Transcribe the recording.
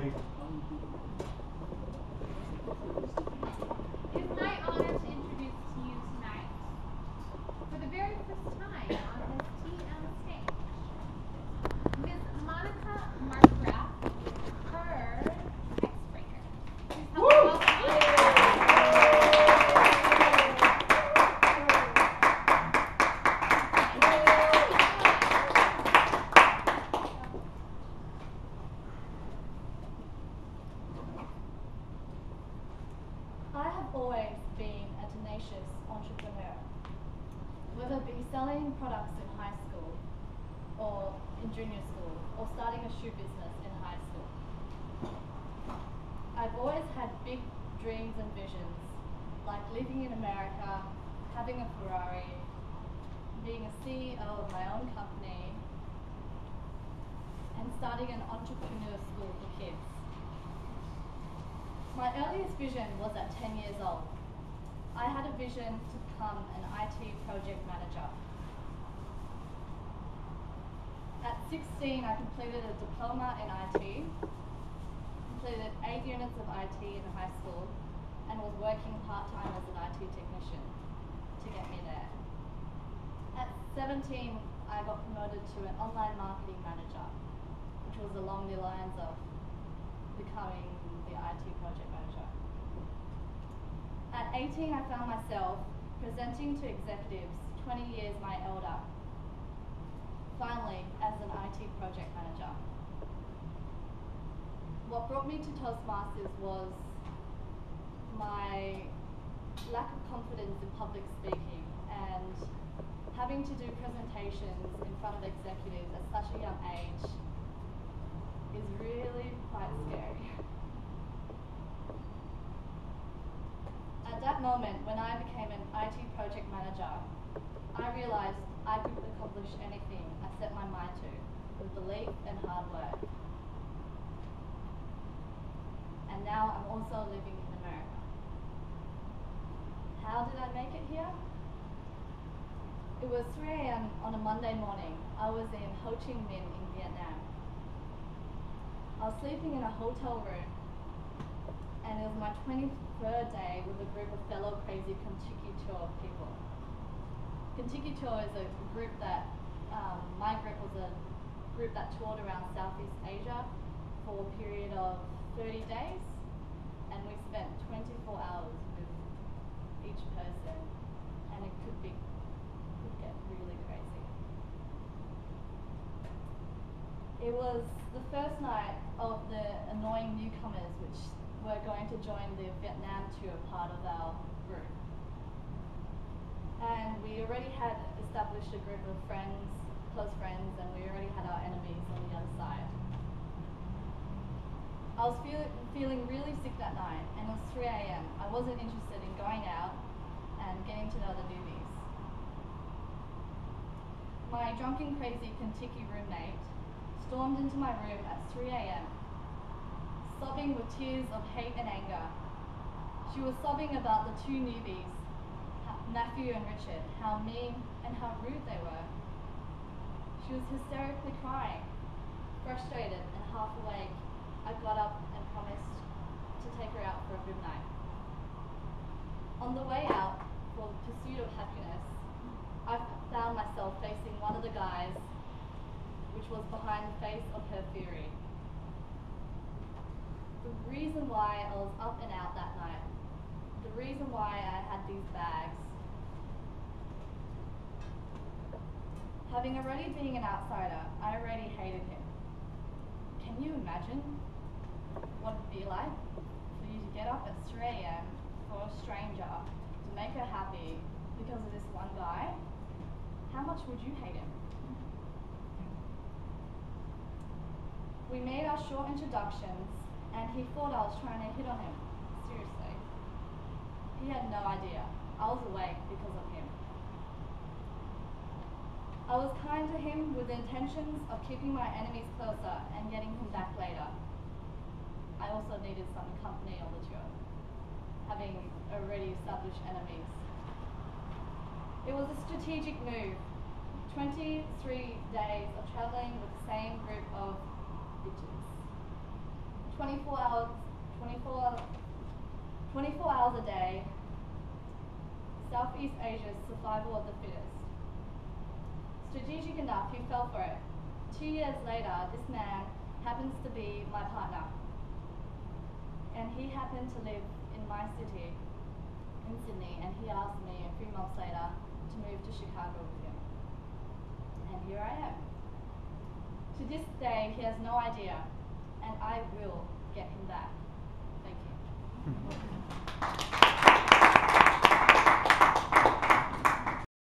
It's my honor to introduce to you tonight, for the very first time on this TM stage, Ms. Monica Markgraf, her icebreaker. Please help me welcome I have always been a tenacious entrepreneur, whether it be selling products in high school or in junior school or starting a shoe business in high school. I've always had big dreams and visions, like living in America, having a Ferrari, being a CEO of my own company, and starting an entrepreneur school for kids. My earliest vision was at 10 years old. I had a vision to become an IT project manager. At 16, I completed a diploma in IT, completed 8 units of IT in high school, and was working part-time as an IT technician to get me there. At 17, I got promoted to an online marketing manager, which was along the lines of becoming the IT project manager. At 18, I found myself presenting to executives 20 years my elder, finally as an IT project manager. What brought me to Toastmasters was my lack of confidence in public speaking, and having to do presentations in front of executives at such a young age is really quite scary. At that moment, when I became an IT project manager, I realized I could accomplish anything I set my mind to with belief and hard work. And now I'm also living in America. How did I make it here? It was 3 a.m. on a Monday morning. I was in Ho Chi Minh in Vietnam. I was sleeping in a hotel room, and it was my 23rd day with a group of fellow crazy Kentucky tour people. Kentucky tour is a group that, my group was a group that toured around Southeast Asia for a period of 30 days, and we spent 24 hours with each person, and it could get really crazy. It was the first night of the annoying newcomers which were going to join the Vietnam tour part of our group. And we already had established a group of friends, close friends, and we already had our enemies on the other side. I was feeling really sick that night, and it was 3 a.m. I wasn't interested in going out and getting to know the newbies. My drunken, crazy Kentucky roommate stormed into my room at 3 a.m., sobbing with tears of hate and anger. She was sobbing about the two newbies, Matthew and Richard, how mean and how rude they were. She was hysterically crying. Frustrated and half awake, I got up and promised to take her out for a good night. On the way out, for the pursuit of happiness, I found myself facing one of the guys, which was behind the face of her fury. The reason why I was up and out that night, the reason why I had these bags, having already been an outsider, I already hated him. Can you imagine what it'd be like for you to get up at 3 a.m. for a stranger to make her happy because of this one guy? How much would you hate him? We made our short introductions, and he thought I was trying to hit on him. Seriously. He had no idea. I was awake because of him. I was kind to him with the intentions of keeping my enemies closer and getting him back later. I also needed some company on the tour, having already established enemies. It was a strategic move. 23 days of traveling with the same group of bitches, which 24 hours, 24 hours a day, Southeast Asia's survival of the fittest. Strategic enough, he fell for it. 2 years later, this man happens to be my partner. And he happened to live in my city, in Sydney, and he asked me a few months later to move to Chicago with him. And here I am. To this day, he has no idea, and I will get him back. Thank you.